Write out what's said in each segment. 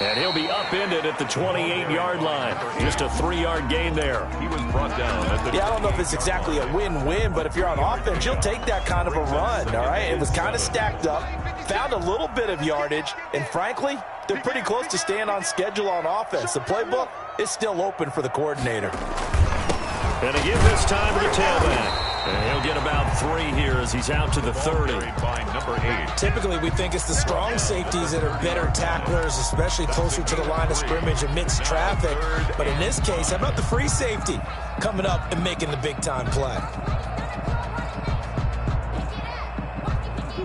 And he'll be upended at the 28-yard line. Just a 3-yard gain there. He was brought down. Yeah, I don't know if it's exactly a win-win, but if you're on offense, you'll take that kind of a run, all right? It was kind of stacked up, found a little bit of yardage, and frankly, they're pretty close to staying on schedule on offense. The playbook is still open for the coordinator. And again this time to the tailback. And he'll get about 3 here as he's out to the 30. By number 8. Typically, we think it's the strong safeties that are better tacklers, especially closer to the line of scrimmage amidst traffic. But in this case, how about the free safety coming up and making the big-time play?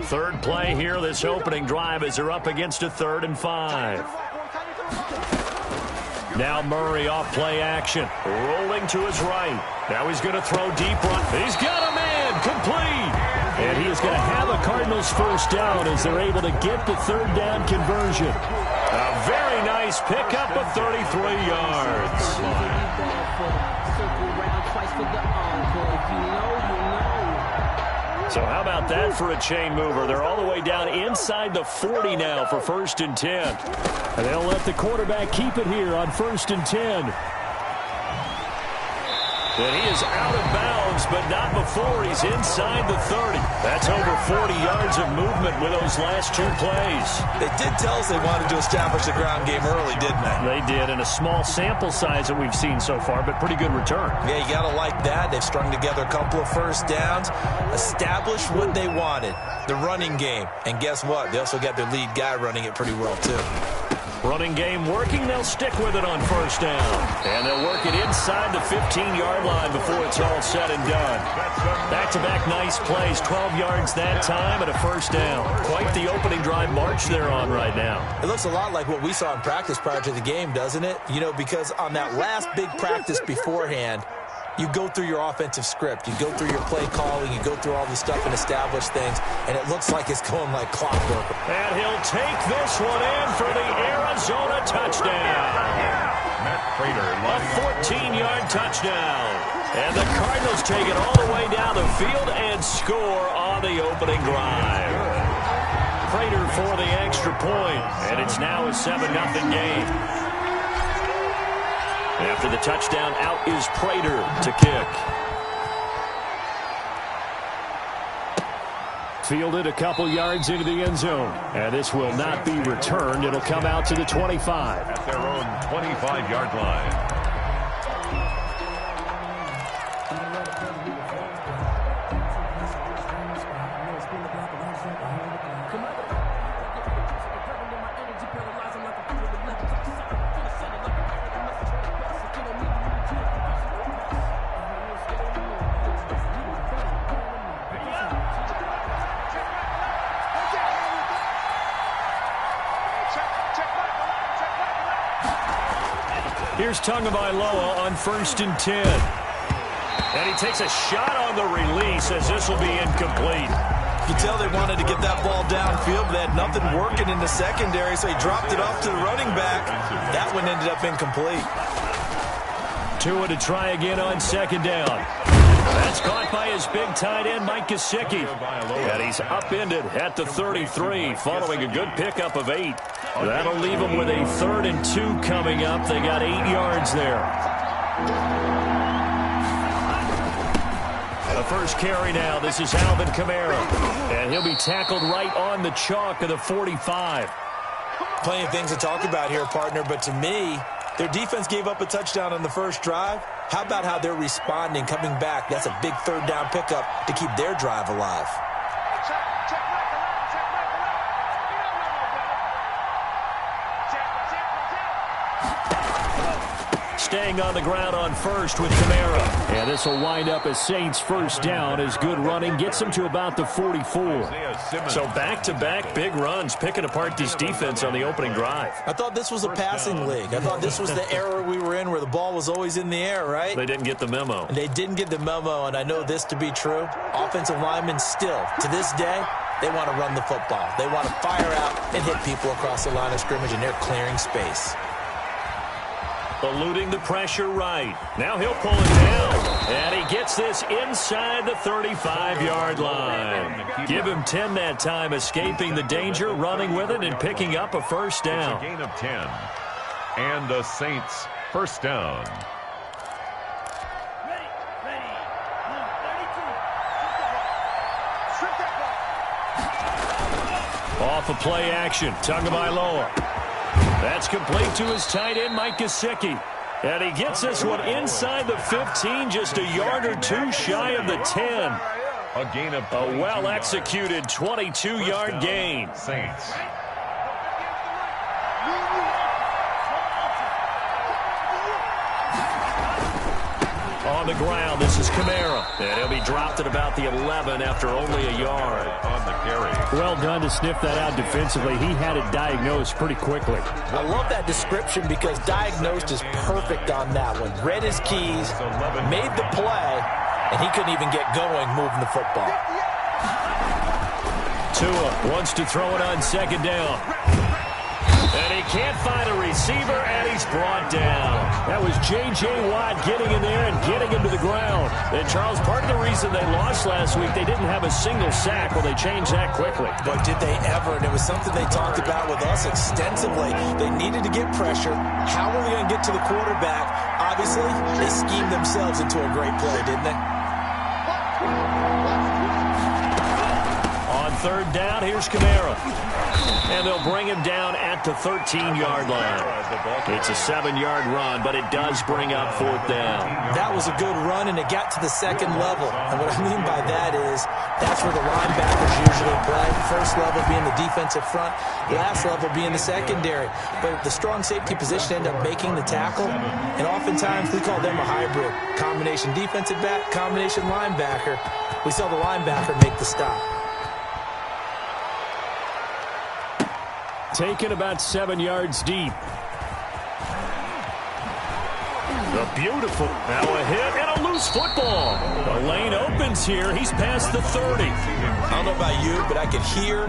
Third play here, this opening drive as they're up against a 3rd and 5. Now Murray off play action. Rolling to his right. Now he's going to throw deep right. He's got a man. Complete. And he is going to have a Cardinals first down as they're able to get the 3rd down conversion. A very nice pickup of 33 yards. So how about that for a chain mover? They're all the way down inside the 40 now for 1st and 10. And they'll let the quarterback keep it here on 1st and 10. And he is out of bounds, but not before he's inside the 30. That's over 40 yards of movement with those last 2 plays. They did tell us they wanted to establish the ground game early, didn't they? They did, in a small sample size that we've seen so far, but pretty good return. Yeah, you got to like that. They've strung together a couple of first downs, established what they wanted, the running game. And guess what? They also got their lead guy running it pretty well, too. Running game working. They'll stick with it on 1st down. And they'll work it inside the 15-yard line before it's all said and done. Back-to-back nice plays. 12 yards that time and a 1st down. Quite the opening drive march they're on right now. It looks a lot like what we saw in practice prior to the game, doesn't it? You know, because on that last big practice beforehand, you go through your offensive script. You go through your play calling. You go through all the stuff and establish things. And it looks like it's going like clockwork. And he'll take this one in for the Arizona touchdown. A 14-yard touchdown. And the Cardinals take it all the way down the field and score on the opening drive. Prater for the extra point. And it's now a 7-0 game. After the touchdown, out is Prater to kick. Fielded a couple yards into the end zone. And this will not be returned. It'll come out to the 25. At their own 25-yard line. Here's Tagovailoa on 1st and 10. And he takes a shot on the release as this will be incomplete. You can tell they wanted to get that ball downfield, but they had nothing working in the secondary, so he dropped it off to the running back. That one ended up incomplete. Tua to try again on 2nd down. That's caught by his big tight end, Mike Gesicki. And he's upended at the 33, following a good pickup of 8. That'll leave them with a 3rd and 2 coming up. They got 8 yards there. The first carry now. This is Alvin Kamara. And he'll be tackled right on the chalk of the 45. Plenty of things to talk about here, partner, but to me, their defense gave up a touchdown on the first drive. How about how they're responding, coming back? That's a big 3rd down pickup to keep their drive alive. Staying on the ground on 1st with Kamara. And this will wind up as Saints' 1st down as good running gets them to about the 44. So back-to-back big runs picking apart this defense on the opening drive. I thought this was a passing league. I thought this was the era we were in where the ball was always in the air, right? They didn't get the memo. And they didn't get the memo, and I know this to be true. Offensive linemen still, to this day, they want to run the football. They want to fire out and hit people across the line of scrimmage, and they're clearing space. Eluding the pressure right. Now he'll pull it down. And he gets this inside the 35-yard line. Give him 10 that time, escaping the danger, running with it, and picking up a first down. It's a gain of 10. And the Saints first down. Off of play action. Tagovailoa. That's complete to his tight end, Mike Gesicki. And he gets this one inside the 15, just a yard or two shy of the 10. A gain of a well-executed 22-yard gain. Saints. On the ground, this is Kamara. And he'll be dropped at about the 11 after only a yard. On the carry. Well done to sniff that out defensively. He had it diagnosed pretty quickly. I love that description because diagnosed is perfect on that one. Read his keys, made the play, and he couldn't even get going moving the football. Tua wants to throw it on second down. And he can't find a receiver, and he's brought down. That was J.J. Watt getting in there and getting him to the ground. And, Charles, part of the reason they lost last week, they didn't have a single sack. Well, they changed that quickly. But did they ever? And it was something they talked about with us extensively. They needed to get pressure. How are they going to get to the quarterback? Obviously, they schemed themselves into a great play, didn't they? On third down, here's Kamara. And they'll bring him down at the 13-yard line. It's a 7-yard run, but it does bring up fourth down. That was a good run, and it got to the second level. And what I mean by that is that's where the linebackers usually play. First level being the defensive front, last level being the secondary. But the strong safety position ended up making the tackle, and oftentimes we call them a hybrid. Combination defensive back, combination linebacker. We saw the linebacker make the stop. Taken about 7 yards deep. The beautiful. Now a hit and a loose football. The lane opens here. He's past the 30. I don't know about you, but I could hear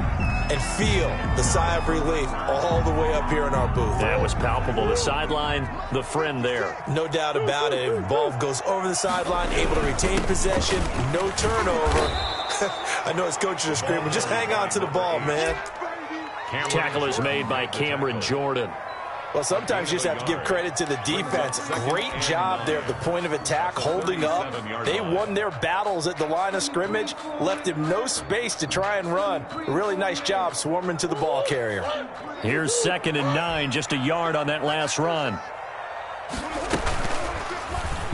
and feel the sigh of relief all the way up here in our booth. That was palpable. The sideline, the friend there. No doubt about it. The ball goes over the sideline, able to retain possession, no turnover. I know his coaches are screaming, just hang on to the ball, man. Tackle is made by Cameron Jordan. Well, sometimes you just have to give credit to the defense. Great job there at the point of attack, holding up. They won their battles at the line of scrimmage, left him no space to try and run. A really nice job swarming to the ball carrier. Here's 2nd and 9, just a yard on that last run.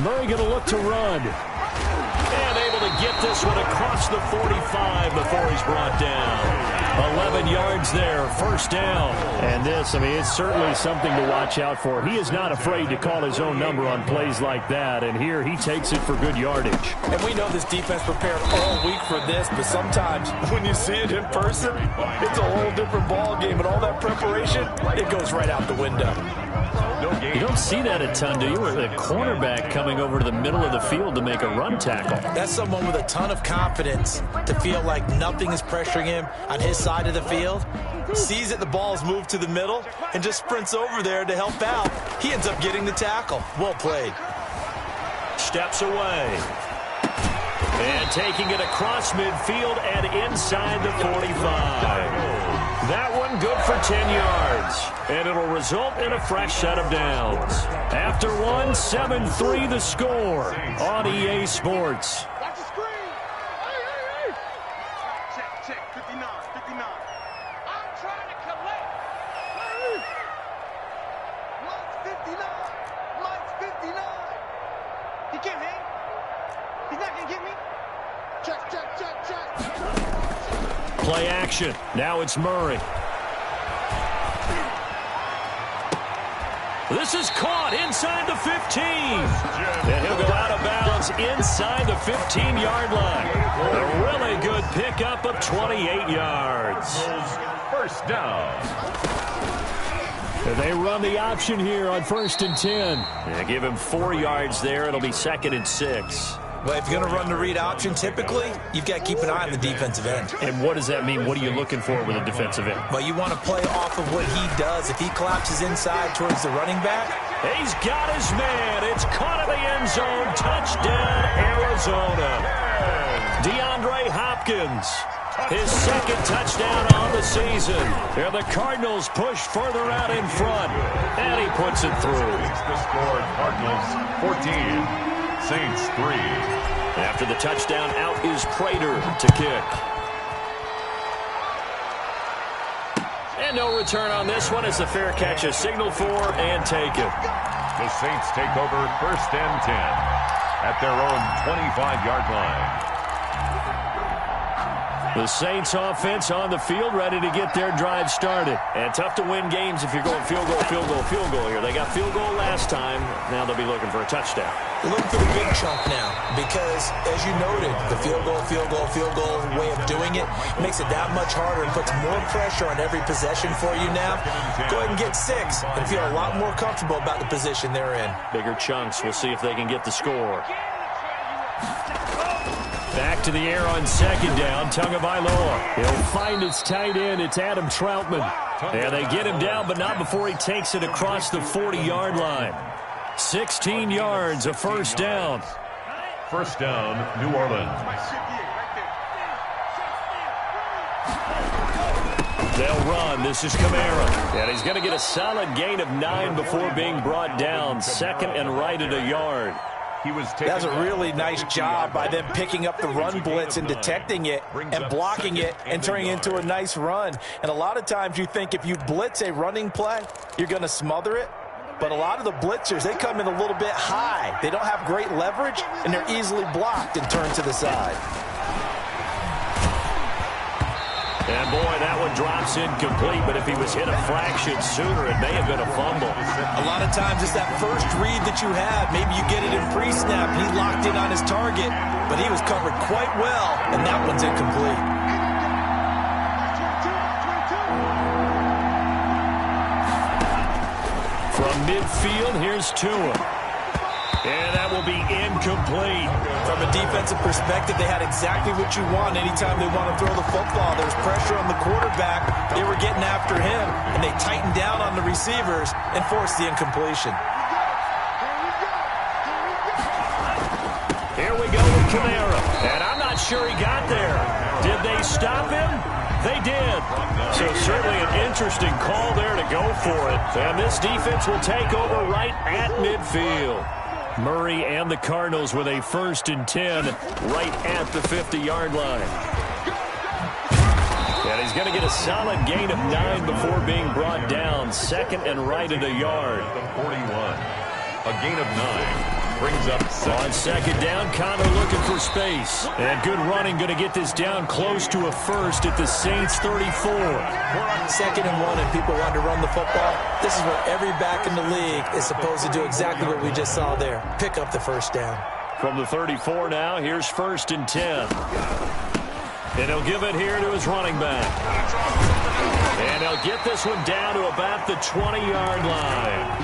Murray going to look to run. And able to get this one across the 45 before he's brought down. 11 yards there, first down. And this, I mean, it's certainly something to watch out for. He is not afraid to call his own number on plays like that, and here he takes it for good yardage. And we know this defense prepared all week for this, but sometimes when you see it in person, it's a whole different ball game, and all that preparation, it goes right out the window. You don't see that a ton, do you? With a cornerback coming over to the middle of the field to make a run tackle. That's someone with a ton of confidence to feel like nothing is pressuring him on his side of the field. Sees that the ball is moved to the middle and just sprints over there to help out. He ends up getting the tackle. Well played. Steps away. And taking it across midfield and inside the 45. That one good for 10 yards. And it'll result in a fresh set of downs. After one, 7-3 the score on EA Sports. Watch the screen. Hey. Check. 59. I'm trying to collect. Mike's 59. He can't hang. He's not going to get me. Check. Play action. Now it's Murray. This is caught inside the 15. And he'll go out of bounds inside the 15-yard line. A really good pickup of 28 yards. First down. They run the option here on 1st and 10. Yeah, give him 4 yards there. It'll be 2nd and 6. Well, if you're going to run the read option, typically, you've got to keep an eye on the defensive end. And what does that mean? What are you looking for with a defensive end? Well, you want to play off of what he does. If he collapses inside towards the running back, he's got his man. It's caught in the end zone. Touchdown, Arizona. DeAndre Hopkins, his second touchdown on the season. And the Cardinals push further out in front. And he puts it through. The score, Cardinals 14. Saints 3. After the touchdown, out is Prater to kick. And no return on this one as the fair catch is signaled for and taken. The Saints take over 1st and 10 at their own 25-yard line. The Saints offense on the field, ready to get their drive started. And tough to win games if you're going field goal, field goal, field goal here. They got field goal last time. Now they'll be looking for a touchdown. They're looking for the big chunk now because, as you noted, the field goal way of doing it makes it that much harder and puts more pressure on every possession for you now. Go ahead and get 6 and feel a lot more comfortable about the position they're in. Bigger chunks. We'll see if they can get the score. Back to the air on 2nd down. Tagovailoa. He'll find its tight end. It's Adam Troutman. And they get him down, but not before he takes it across the 40-yard line. 16 yards, a first down. First down, New Orleans. They'll run. This is Kamara. And he's going to get a solid gain of 9 before being brought down. 2nd and right at a yard. That's a really nice job by them picking up the run blitz and detecting it and blocking it and turning it into a nice run. And a lot of times you think if you blitz a running play, you're going to smother it. But a lot of the blitzers, they come in a little bit high. They don't have great leverage, and they're easily blocked and turned to the side. And, boy, that one drops incomplete, but if he was hit a fraction sooner, it may have been a fumble. A lot of times it's that first read that you have. Maybe you get it in pre-snap, and he locked in on his target, but he was covered quite well, and that one's incomplete. From midfield, here's Tua. And that will be incomplete. From a defensive perspective, they had exactly what you want. Anytime they want to throw the football, there's pressure on the quarterback. They were getting after him, and they tightened down on the receivers and forced the incompletion. Here we go with Kamara. And I'm not sure he got there. Did they stop him? They did. So certainly an interesting call there to go for it. And this defense will take over right at midfield. Murray and the Cardinals with a 1st and 10 right at the 50-yard line. And he's going to get a solid gain of 9 before being brought down. 2nd and right at a yard. 41. A gain of 9. Brings up 2nd. On 2nd down, Connor looking for space. And good running, going to get this down close to a first at the Saints 34. 2nd and 1, and people want to run the football. This is where every back in the league is supposed to do exactly what we just saw there. Pick up the first down. From the 34 now, here's 1st and 10. And he'll give it here to his running back. And he'll get this one down to about the 20-yard line.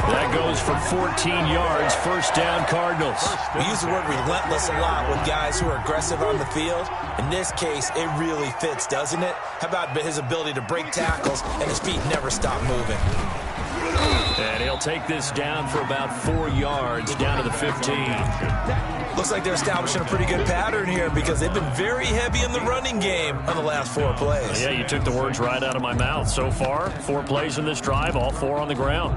That goes for 14 yards, first down Cardinals. We use the word relentless a lot with guys who are aggressive on the field. In this case, it really fits, doesn't it? How about his ability to break tackles and his feet never stop moving? And he'll take this down for about 4 yards, down to the 15. Looks like they're establishing a pretty good pattern here because they've been very heavy in the running game on the last 4 plays. Yeah, you took the words right out of my mouth. So far, 4 plays in this drive, all 4 on the ground.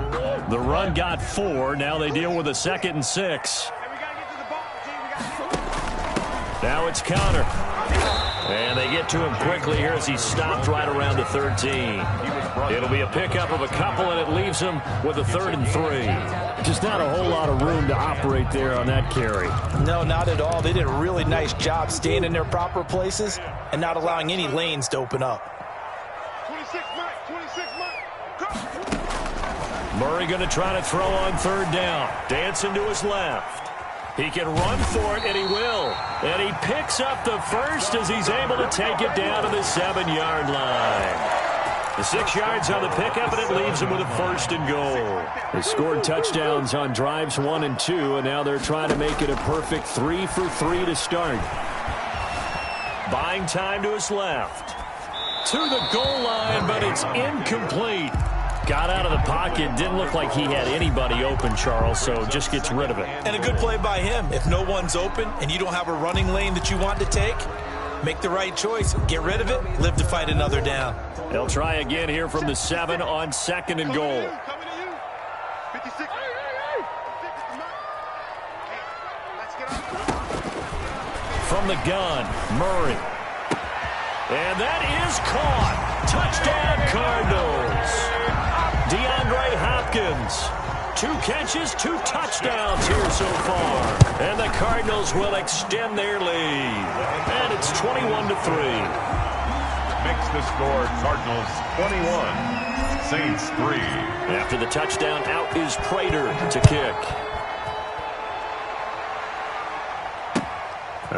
The run got 4. Now they deal with a 2nd and 6. Now it's Connor. And they get to him quickly here as he stopped right around the 13. It'll be a pickup of a couple, and it leaves him with a 3rd and 3. Just not a whole lot of room to operate there on that carry. No, not at all. They did a really nice job staying in their proper places and not allowing any lanes to open up. 26 Mike. Murray going to try to throw on 3rd down. Dancing to his left. He can run for it, and he will. And he picks up the first as he's able to take it down to the 7-yard line. The 6 yards on the pickup, and it leaves them with a 1st and goal. They scored touchdowns on drives 1 and 2, and now they're trying to make it a perfect 3 for 3 to start. Buying time to his left. To the goal line, but it's incomplete. Got out of the pocket. Didn't look like he had anybody open, Charles, so just gets rid of it. And a good play by him. If no one's open and you don't have a running lane that you want to take, make the right choice. Get rid of it. Live to fight another down. They'll try again here from the 7 on 2nd and goal. From the gun, Murray. And that is caught. Touchdown, Cardinals. DeAndre Hopkins. 2 catches, 2 touchdowns here so far. And the Cardinals will extend their lead. And it's 21-3. Makes the score Cardinals 21, Saints 3. After the touchdown, out is Prater to kick.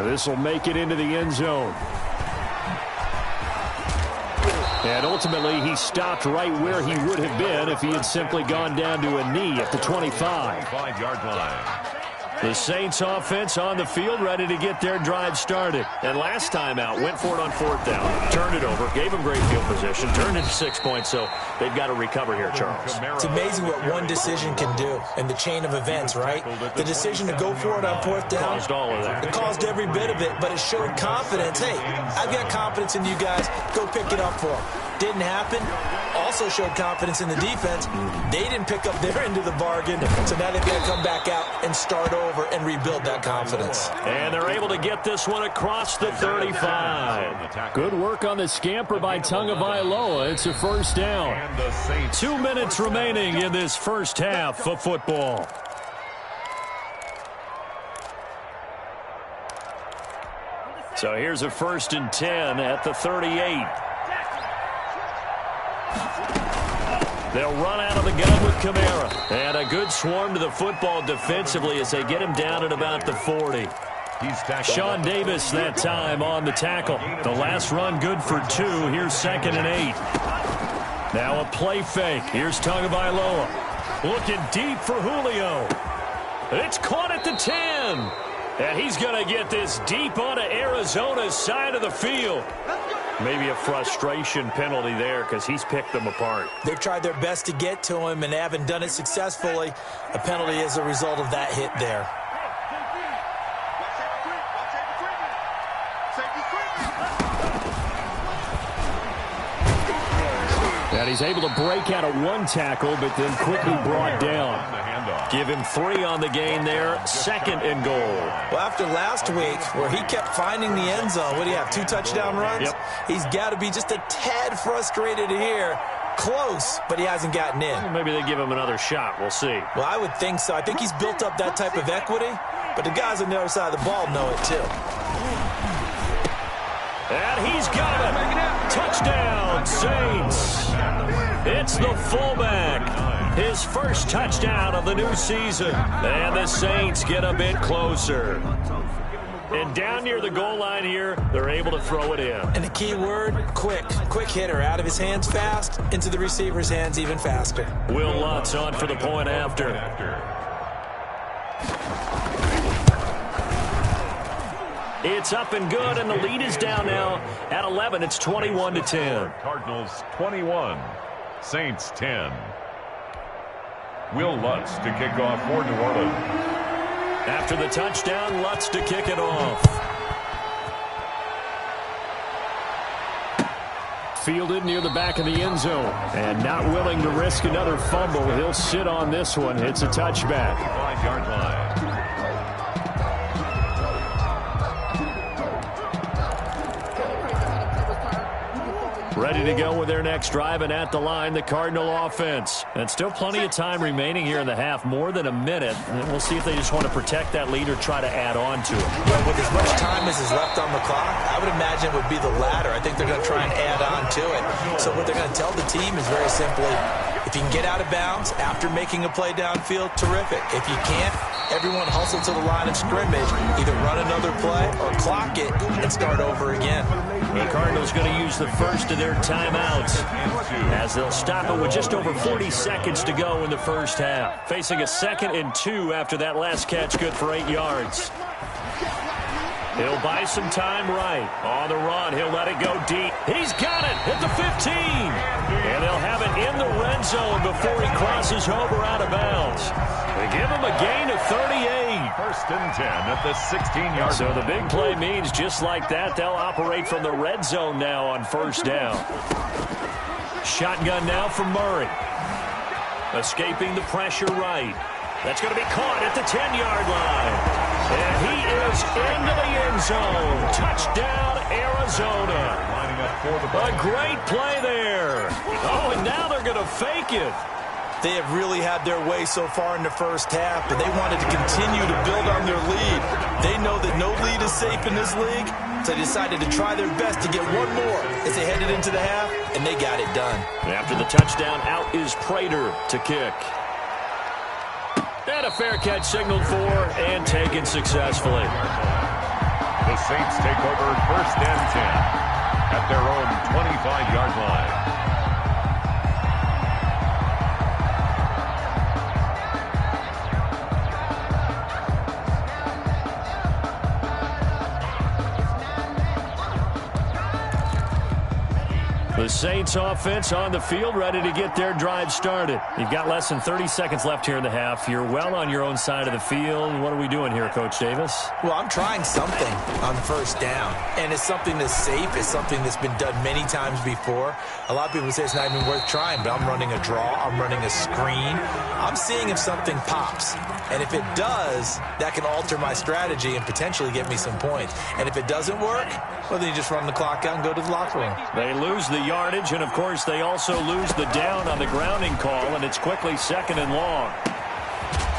This will make it into the end zone. And ultimately, he stopped right where he would have been if he had simply gone down to a knee at the 25. 5-yard line. The Saints offense on the field, ready to get their drive started. And last time out, went for it on 4th down, turned it over, gave them great field position, turned into 6 points, so they've got to recover here, Charles. It's amazing what one decision can do in the chain of events, right? The decision to go for it on 4th down. Caused all of that. It caused every bit of it, but it showed confidence. Hey, I've got confidence in you guys. Go pick it up for them. Didn't happen. Also showed confidence in the defense. They didn't pick up their end of the bargain, so now they've got to come back out and start over and rebuild that confidence. And they're able to get this one across the 35. Good work on the scamper by Tagovailoa. It's a 1st down. 2 minutes remaining in this first half of football. So here's a 1st and 10 at the 38. They'll run out of the gun with Kamara. And a good swarm to the football defensively as they get him down at about the 40. Sean Davis that time on the tackle. The last run good for 2. Here's 2nd and 8. Now a play fake. Here's Tagovailoa. Looking deep for Julio. It's caught at the 10. And he's going to get this deep onto Arizona's side of the field. Maybe a frustration penalty there because he's picked them apart. They've tried their best to get to him and haven't done it successfully. A penalty as a result of that hit there. And he's able to break out of 1 tackle, but then quickly brought down. Give him 3 on the gain there. 2nd and goal. Well, after last week where he kept finding the end zone, what do you have, 2 touchdown runs? Yep. He's got to be just a tad frustrated here. Close, but he hasn't gotten in. Maybe they give him another shot. We'll see. Well, I would think so. I think he's built up that type of equity, but the guys on the other side of the ball know it too. And he's got it. Touchdown, Saints. It's the fullback. His first touchdown of the new season. And the Saints get a bit closer. And down near the goal line here, they're able to throw it in. And the key word, quick. Quick hitter. Out of his hands fast, into the receiver's hands even faster. Will Lutz on for the point after. It's up and good, and the lead is down now at 11. It's 21-10. Cardinals 21, Saints 10. Will Lutz to kick off for New Orleans. After the touchdown, Lutz to kick it off. Fielded near the back of the end zone. And not willing to risk another fumble. He'll sit on this one. It's a touchback. 5-yard line. Ready to go with their next drive, and at the line, the Cardinal offense. And still plenty of time remaining here in the half, more than a minute. And we'll see if they just want to protect that lead or try to add on to it. But with as much time as is left on the clock, I would imagine it would be the latter. I think they're going to try and add on to it. So what they're going to tell the team is very simply, if you can get out of bounds after making a play downfield, terrific. If you can't, everyone hustle to the line of scrimmage, either run another play or clock it and start over again. The Cardinals going to use the first of their timeouts as they'll stop it with just over 40 seconds to go in the first half. Facing a 2nd and 2 after that last catch, good for 8 yards. He'll buy some time right. On the run, he'll let it go deep. He's got it at the 15. And they'll have it in the red zone before he crosses over out of bounds. They give him a gain of 38. 1st and 10 at the 16-yard line. So the big play means just like that, they'll operate from the red zone now on 1st down. Shotgun now from Murray. Escaping the pressure right. That's going to be caught at the 10-yard line. And he is into the end zone. Touchdown, Arizona. Lining up for the A great play there. Oh, and now they're going to fake it. They have really had their way so far in the first half, but they wanted to continue to build on their lead. They know that no lead is safe in this league, so they decided to try their best to get one more as they headed into the half, and they got it done. After the touchdown, out is Prater to kick. And a fair catch signaled for and taken successfully. The Saints take over 1st and 10 at their own 25-yard line. The Saints offense on the field, ready to get their drive started. You've got less than 30 seconds left here in the half. You're well on your own side of the field. What are we doing here, Coach Davis? Well, I'm trying something on 1st down, and it's something that's safe. It's something that's been done many times before. A lot of people say it's not even worth trying, but I'm running a draw. I'm running a screen. I'm seeing if something pops, and if it does, that can alter my strategy and potentially get me some points. And if it doesn't work, well, then you just run the clock out and go to the locker room. They lose the yardage, and, of course, they also lose the down on the grounding call, and it's quickly 2nd and long.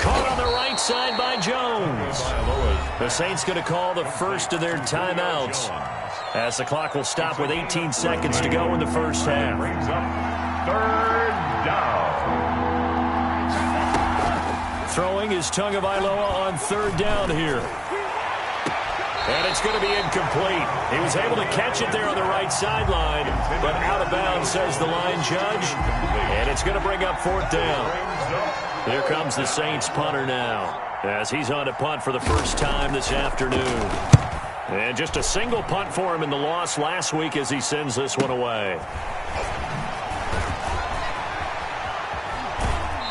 Caught on the right side by Jones. The Saints going to call the first of their timeouts as the clock will stop with 18 seconds to go in the first half. Brings up 3rd down. Throwing is Tagovailoa on 3rd down here. And it's going to be incomplete. He was able to catch it there on the right sideline, but out of bounds, says the line judge. And it's going to bring up 4th down. Here comes the Saints punter now, as he's on to punt for the first time this afternoon. And just a single punt for him in the loss last week as he sends this one away.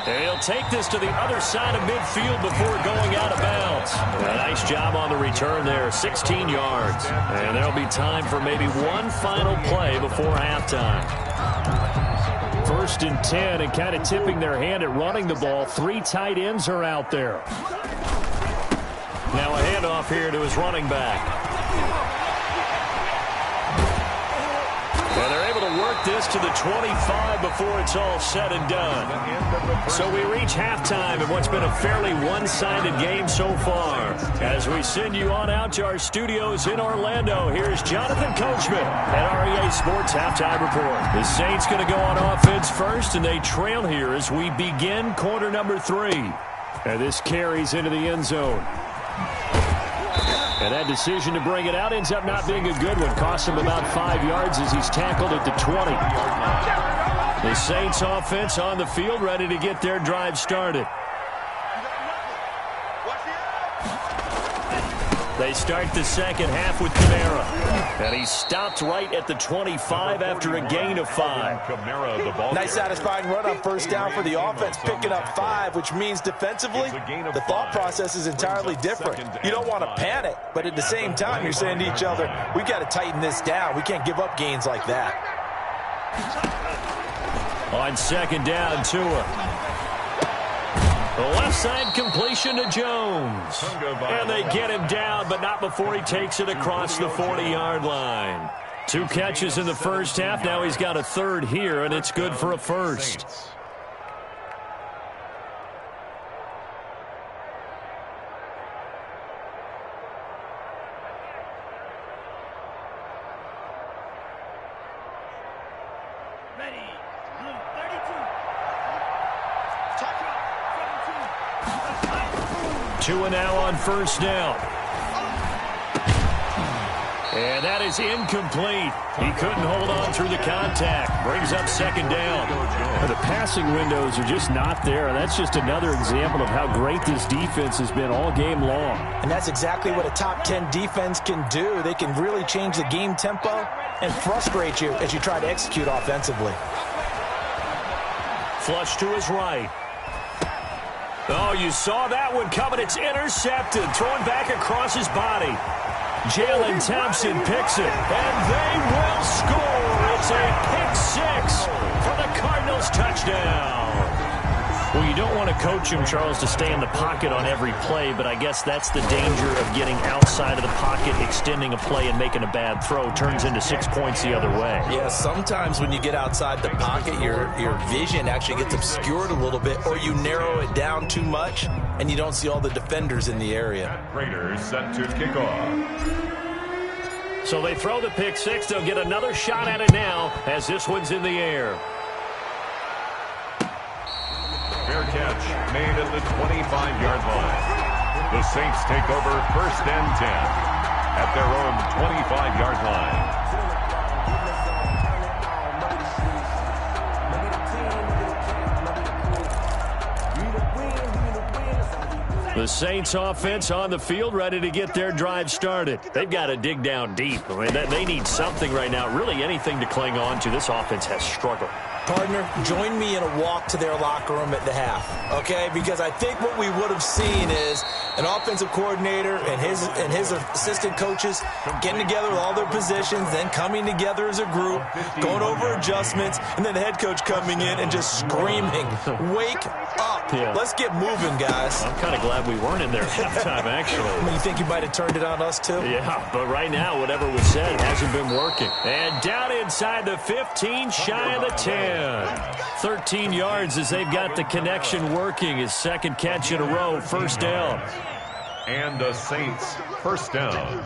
He'll take this to the other side of midfield before going out of bounds. A nice job on the return there, 16 yards. And there'll be time for maybe one final play before halftime. 1st and 10, and kind of tipping their hand at running the ball. 3 tight ends are out there. Now a handoff here to his running back. And they're able to work this to the 25 before it's all said and done. So we reach halftime in what's been a fairly one-sided game so far. As we send you on out to our studios in Orlando, here's Jonathan Coachman at REA Sports Halftime Report. The Saints going to go on offense first, and they trail here as we begin quarter number 3. And this carries into the end zone. And that decision to bring it out ends up not being a good one. Cost him about 5 yards as he's tackled at the 20. The Saints offense on the field, ready to get their drive started. They start the second half with Kamara. And he stopped right at the 25 after a gain of 5. Nice satisfying run on 1st down for the offense, picking up 5, which means defensively, the thought process is entirely different. You don't want to panic, but at the same time, you're saying to each other, we've got to tighten this down. We can't give up gains like that. On 2nd down, Tua. The left side completion to Jones. And they get him down, but not before he takes it across the 40-yard line. 2 catches in the first half. Now he's got a 3rd here, and it's good for a first. Tua now on 1st down. And that is incomplete. He couldn't hold on through the contact. Brings up second down. The passing windows are just not there. That's just another example of how great this defense has been all game long. And that's exactly what a top 10 defense can do. They can really change the game tempo and frustrate you as you try to execute offensively. Flush to his right. Oh, you saw that one coming. It's intercepted. Thrown back across his body. Jalen Thompson picks it, and they will score. It's a pick six for the Cardinals touchdown. Well, you don't want to coach him, Charles, to stay in the pocket on every play, but I guess that's the danger of getting outside of the pocket, extending a play, and making a bad throw. Turns into 6 points the other way. Yeah, sometimes when you get outside the pocket, your vision actually gets obscured a little bit, or you narrow it down too much, and you don't see all the defenders in the area. Raiders set to kick off. So they throw the pick six. They'll get another shot at it now as this one's in the air. Fair catch made at the 25-yard line. The Saints take over 1st and 10 at their own 25-yard line. The Saints offense on the field, ready to get their drive started. They've got to dig down deep. I mean, they need something right now, really anything to cling on to. This offense has struggled. Partner, join me in a walk to their locker room at the half, okay? Because I think what we would have seen is an offensive coordinator and his assistant coaches getting together with all their positions, then coming together as a group, going over adjustments, and then the head coach coming in and just screaming, "Wake up. Yeah. Let's get moving, guys." I'm kind of glad we weren't in there at halftime, actually. I mean, you think you might have turned it on us, too? Yeah, but right now, whatever was said hasn't been working. And down inside the 15, shy of the 10. 13 yards as they've got the connection working. His second catch in a row, first down. And the Saints first down.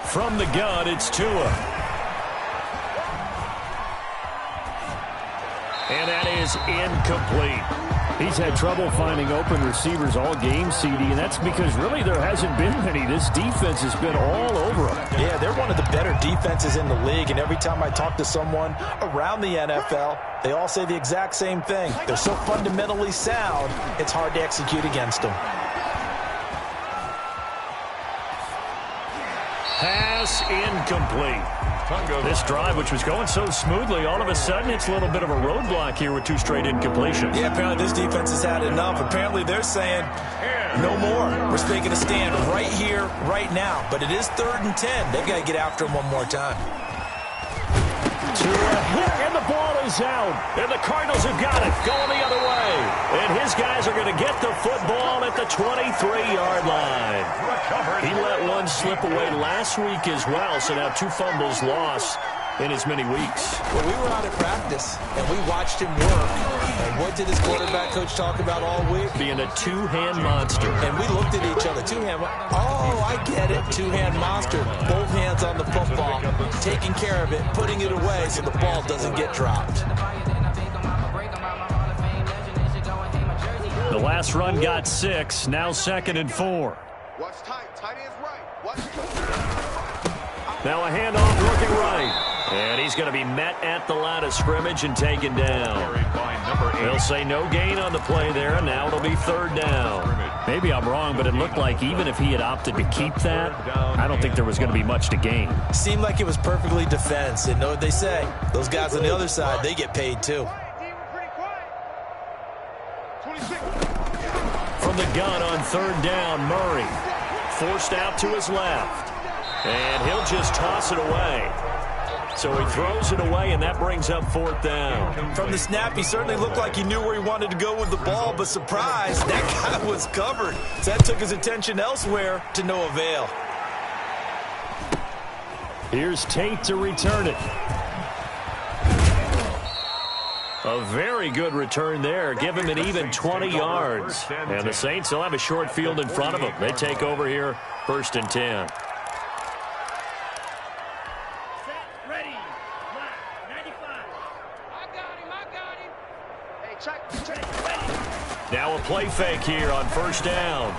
From the gun, it's Tua. And that is incomplete. He's had trouble finding open receivers all game, CD, and that's because really there hasn't been many. This defense has been all over him. Yeah, they're one of the better defenses in the league, and every time I talk to someone around the NFL, they all say the exact same thing. They're so fundamentally sound, it's hard to execute against them. Pass incomplete. This drive, which was going so smoothly, all of a sudden it's a little bit of a roadblock here with 2 straight incompletions. Yeah, apparently this defense has had enough. Apparently they're saying, no more. We're making a stand right here, right now. But it is 3rd and 10. They've got to get after him one more time. And the ball is out. And the Cardinals have got it, going the other way. And his guys are going to get the football at the 23-yard line. He let one slip away last week as well, so now 2 fumbles lost in as many weeks. Well, we were out at practice, and we watched him work. And what did his quarterback coach talk about all week? Being a 2-hand monster. And we looked at each other. 2-hand. Oh, I get it. 2-hand monster. Both hands on the football, taking care of it, putting it away so the ball doesn't get dropped. The last run got 6. Now 2nd and 4. Watch tight. Tight ends right. Watch. Now a handoff looking right. And he's going to be met at the line of scrimmage and taken down. They'll say no gain on the play there, and now it'll be 3rd down. Maybe I'm wrong, but it looked like even if he had opted to keep that, I don't think there was going to be much to gain. Seemed like it was perfectly defense. And know what they say? Those guys on the other side, they get paid too. From the gun on 3rd down, Murray. Forced out to his left. And he'll just toss it away. So he throws it away, and that brings up 4th down. From the snap, he certainly looked like he knew where he wanted to go with the ball, but surprise, that guy was covered. So that took his attention elsewhere to no avail. Here's Tate to return it. A very good return there. Give him an even 20 yards. And the Saints will have a short field in front of them. They take over here, 1st and 10. Now a play fake here on 1st down.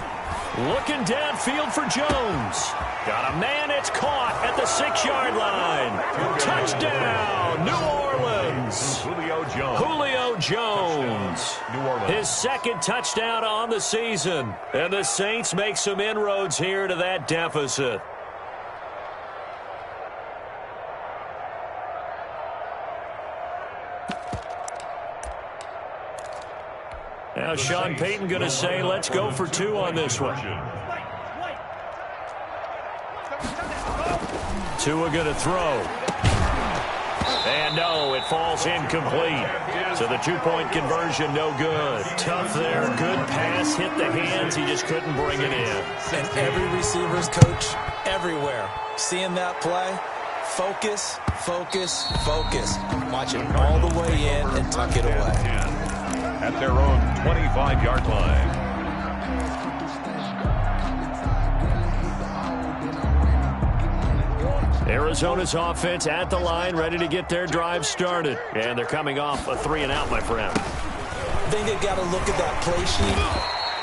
Looking downfield for Jones. Got a man, it's caught at the 6-yard line. Touchdown, New Orleans. Julio Jones. New Orleans. His second touchdown on the season. And the Saints make some inroads here to that deficit. Now Sean Payton going to say, let's go for 2 on this one. Tua going to throw. And no, it falls incomplete. So the 2-point conversion, no good. Tough there, good pass, hit the hands. He just couldn't bring it in. And every receiver's coach everywhere. Seeing that play, focus, focus, focus. Watch it all the way in and tuck it away. At their own 25-yard line. Arizona's offense at the line, ready to get their drive started. And they're coming off a 3-and-out, my friend. I think they've got to look at that play sheet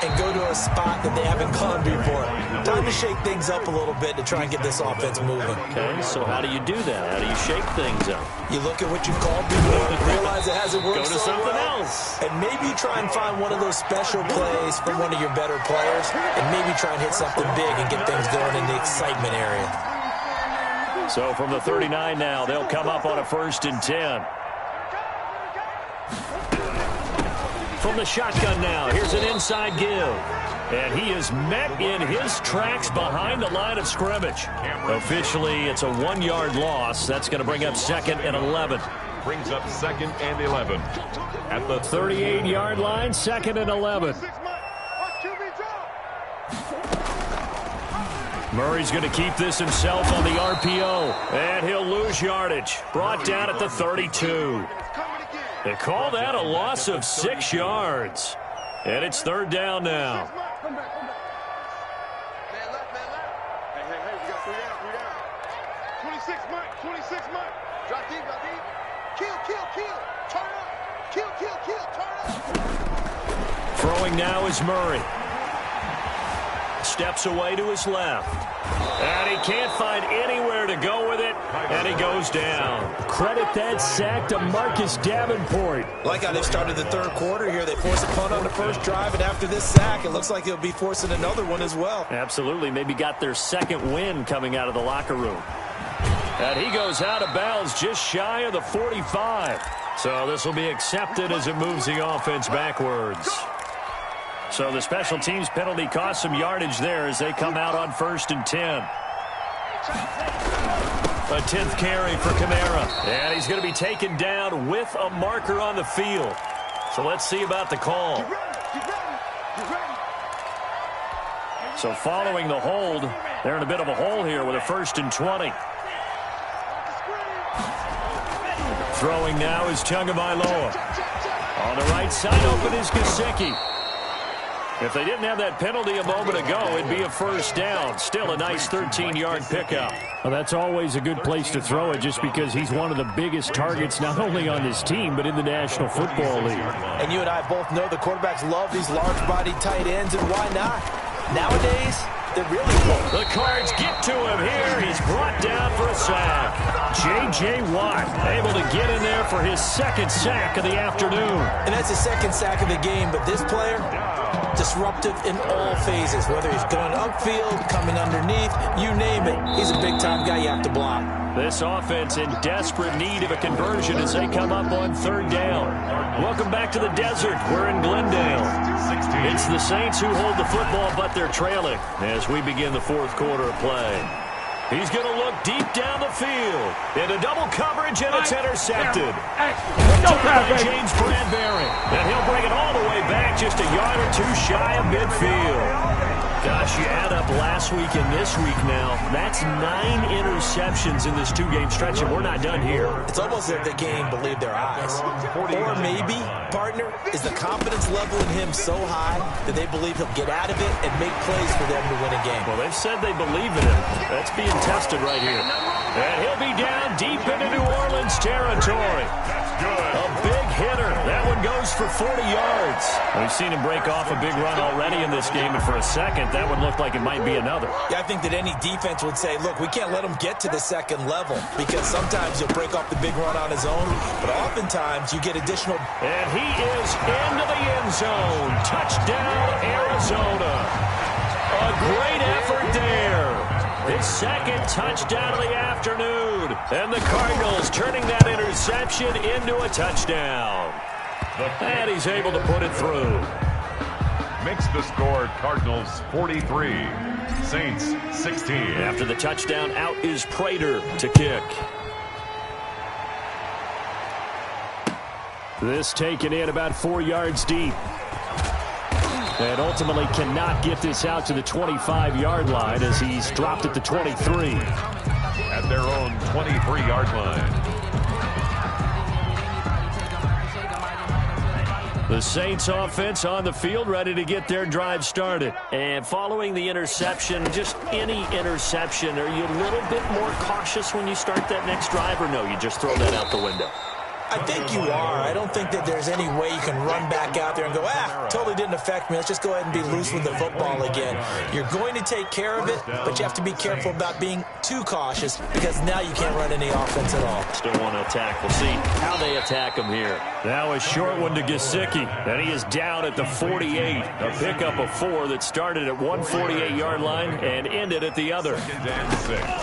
and go to a spot that they haven't gone before. Time to shake things up a little bit to try and get this offense moving. Okay, so how do you do that? How do you shake things up? You look at what you've called before, realize it hasn't worked Go to so something well, else. and maybe try and find one of those special plays from one of your better players, and maybe try and hit something big and get things going in the excitement area. So from the 39 now, they'll come up on a 1st and 10. From the shotgun now, here's an inside give. And he is met in his tracks behind the line of scrimmage. Officially, it's a 1-yard loss. That's going to bring up 2nd and 11. Brings up 2nd and 11. At the 38-yard line, 2nd and 11. Murray's going to keep this himself on the RPO. And he'll lose yardage. Brought down at the 32. They call that a loss of 6 yards. And it's 3rd down now. Throwing now is Murray. Steps away to his left. And he can't find anywhere to go with it. And he goes down. Credit that sack to Marcus Davenport. Like how they've started the 3rd quarter here. They force a punt on the first drive, and after this sack, it looks like they'll be forcing another one as well. Absolutely. Maybe got their 2nd win coming out of the locker room. And he goes out of bounds just shy of the 45. So this will be accepted as it moves the offense backwards. So the special teams penalty cost some yardage there as they come out on 1st and 10. A 10th carry for Kamara. And he's going to be taken down with a marker on the field. So let's see about the call. So following the hold, they're in a bit of a hole here with a 1st and 20. Throwing now is Tagovailoa. On the right side open is Gesicki. If they didn't have that penalty a moment ago, it'd be a 1st down. Still a nice 13-yard pickup. Well, that's always a good place to throw it just because he's one of the biggest targets not only on this team but in the National Football League. And you and I both know the quarterbacks love these large-bodied tight ends, and why not? Nowadays, they're really cool. The Cards get to him here. He's brought down for a sack. J.J. Watt able to get in there for his 2nd sack of the afternoon. And that's the 2nd sack of the game, but this player, disruptive in all phases, whether he's going upfield, coming underneath, you name it. He's a big-time guy you have to block. This offense in desperate need of a conversion as they come up on 3rd down. Welcome back to the desert. We're in Glendale. It's the Saints who hold the football, but they're trailing as we begin the 4th quarter of play. He's going to look deep down the field. Into double coverage, and it's intercepted. By James Bradbury. And he'll bring it all the way back just a yard or 2 shy of midfield. Gosh, you add up last week and this week now. That's 9 interceptions in this 2-game stretch, and we're not done here. It's almost like they can't even believe their eyes. Or maybe, partner, is the confidence level in him so high that they believe he'll get out of it and make plays for them to win a game. Well, they've said they believe in him. That's being tested right here. And he'll be down deep into New Orleans territory. A big hitter. That one goes for 40 yards. We've seen him break off a big run already in this game, and for a second, that one looked like it might be another. Yeah, I think that any defense would say, look, we can't let him get to the second level because sometimes he'll break off the big run on his own, but oftentimes you get additional. And he is into the end zone. Touchdown, Arizona. A great effort there. His second touchdown of the afternoon. And the Cardinals turning that interception into a touchdown. And he's able to put it through. Makes the score Cardinals 43, Saints 16. After the touchdown, out is Prater to kick. This taken in about 4 yards deep. And ultimately cannot get this out to the 25-yard line as he's dropped at the 23. At their own 23-yard line. The Saints offense on the field, ready to get their drive started. And following the interception, just any interception, are you a little bit more cautious when you start that next drive, or no, you just throw that out the window? I think you are. I don't think that there's any way you can run back out there and go, totally didn't affect me. Let's just go ahead and be loose with the football again. You're going to take care of it, but you have to be careful about being too cautious because now you can't run any offense at all. Still want to attack. We'll see how they attack him here. Now a short one to Gesicki, and he is down at the 48. A pickup of 4 that started at one 48-yard line and ended at the other. 2nd and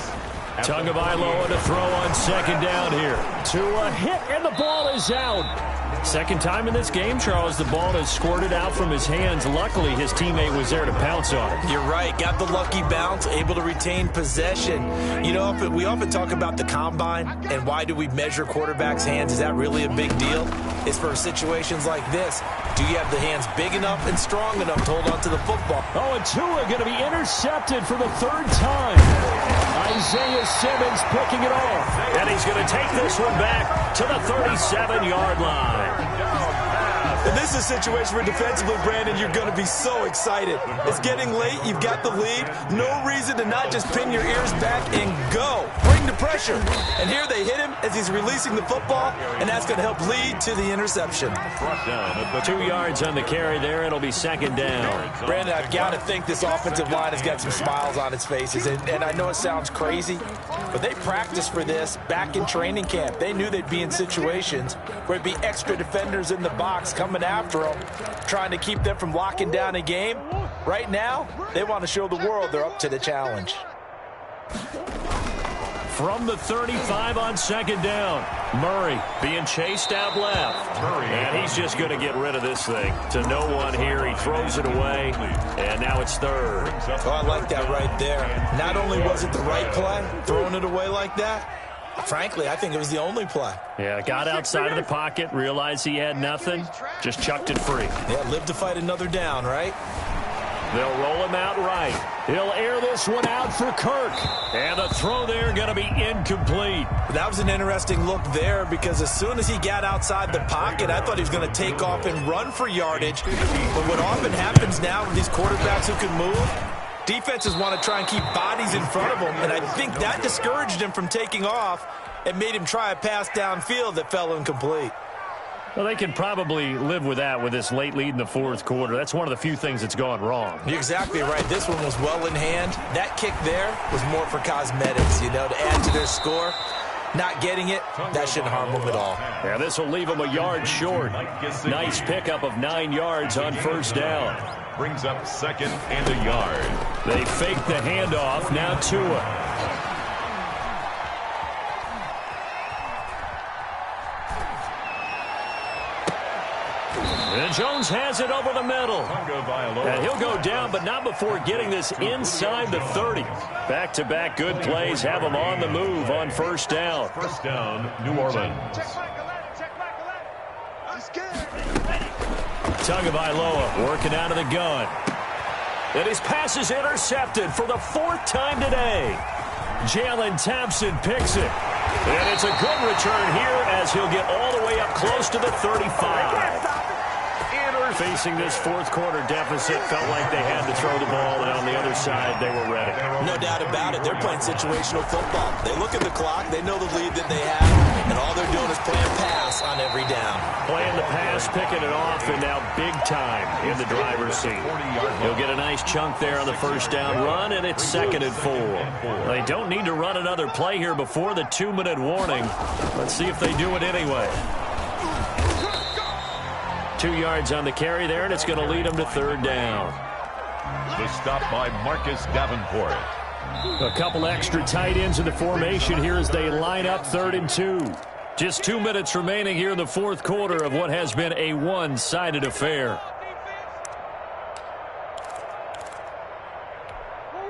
6. Tagovailoa to throw on second down here. To a hit, and the ball is out. Second time in this game, Charles, the ball has squirted out from his hands. Luckily, his teammate was there to pounce on it. You're right. Got the lucky bounce, able to retain possession. You know, we often talk about the combine and why do we measure quarterbacks' hands. Is that really a big deal? It's for situations like this. Do you have the hands big enough and strong enough to hold on to the football? Oh, and Tua going to be intercepted for the 3rd time. Isaiah Simmons picking it off. And he's going to take this one back to the 37-yard line. And this is a situation where defensively, Brandon, you're going to be so excited. It's getting late. You've got the lead. No reason to not just pin your ears back and go. Bring the pressure. And here they hit him as he's releasing the football, and that's going to help lead to the interception. 2 yards on the carry there. It'll be second down. Brandon, I've got to think this offensive line has got some smiles on its faces. And I know it sounds crazy, but they practiced for this back in training camp. They knew they'd be in situations where it'd be extra defenders in the box coming after them, trying to keep them from locking down a game. Right now, they want to show the world they're up to the challenge. From the 35 on second down, Murray being chased out left. And he's just going to get rid of this thing. To no one here, he throws it away, and now it's 3rd. Oh, I like that right there. Not only was it the right play, throwing it away like that, frankly, I think it was the only play. Yeah, got outside of the pocket, realized he had nothing, just chucked it free. Yeah, live to fight another down, right? They'll roll him out right. He'll air this one out for Kirk. And the throw there going to be incomplete. That was an interesting look there because as soon as he got outside the pocket, I thought he was going to take off and run for yardage. But what often happens now with these quarterbacks who can move, defenses want to try and keep bodies in front of them, and I think that discouraged him from taking off and made him try a pass downfield that fell incomplete. Well, they can probably live with that with this late lead in the 4th quarter. That's one of the few things that's gone wrong. You're exactly right. This one was well in hand. That kick there was more for cosmetics, to add to their score. Not getting it, that shouldn't harm them at all. Yeah, this will leave them a yard short. Nice pickup of 9 yards on first down. Brings up 2nd and a yard. They fake the handoff. Now Tua. And Jones has it over the middle. And he'll go down, but not before getting this inside the 30. Back-to-back good plays have him on the move on first down. First down, New Orleans. Tagovailoa working out of the gun. And his pass is intercepted for the 4th time today. Jalen Thompson picks it. And it's a good return here as he'll get all the way up close to the 35. facing this fourth quarter deficit, felt like they had to throw the ball, and on the other side, they were ready. No doubt about it. They're playing situational football. They look at the clock, they know the lead that they have, and all they're doing is playing pass on every down. Playing the pass, picking it off, and now big time in the driver's seat. He'll get a nice chunk there on the first down run, and it's 2nd and 4. They don't need to run another play here before the 2-minute warning. Let's see if they do it anyway. 2 yards on the carry there, and it's going to lead them to 3rd down. The stop by Marcus Davenport. A couple extra tight ends in the formation here as they line up 3rd and 2. Just 2 minutes remaining here in the fourth quarter of what has been a one-sided affair.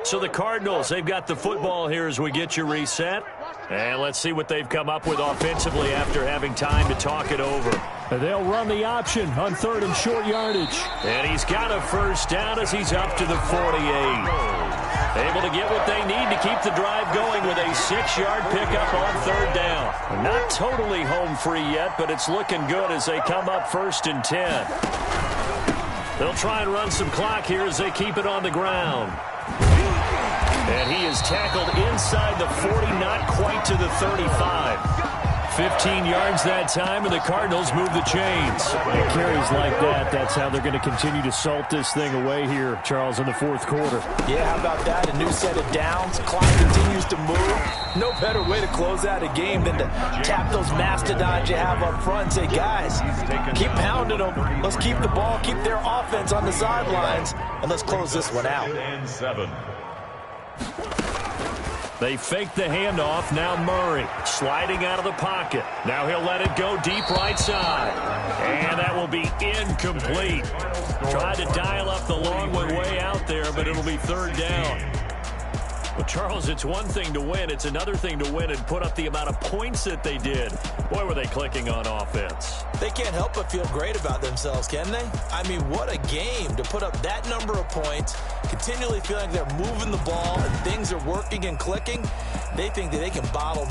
So the Cardinals, they've got the football here as we get you reset. And let's see what they've come up with offensively after having time to talk it over. They'll run the option on 3rd and short yardage. And he's got a first down as he's up to the 48. Able to get what they need to keep the drive going with a 6-yard pickup on 3rd down. Not totally home free yet, but it's looking good as they come up 1st and 10. They'll try and run some clock here as they keep it on the ground. And he is tackled inside the 40, not quite to the 35. 15 yards that time, and the Cardinals move the chains. And carries like that, that's how they're going to continue to salt this thing away here, Charles, in the fourth quarter. Yeah, how about that? A new set of downs. Clock continues to move. No better way to close out a game than to tap those mastodons you have up front and say, guys, keep pounding them. Let's keep the ball, keep their offense on the sidelines, and let's close this one out. They fake the handoff. Now Murray sliding out of the pocket. Now he'll let it go deep right side. And that will be incomplete. Tried to dial up the long one way out there, but it'll be 3rd down. Well, Charles, it's one thing to win. It's another thing to win and put up the amount of points that they did. Boy, were they clicking on offense. They can't help but feel great about themselves, can they? I mean, what a game to put up that number of points, continually feeling like they're moving the ball and things are working and clicking. They think that they can bottle this.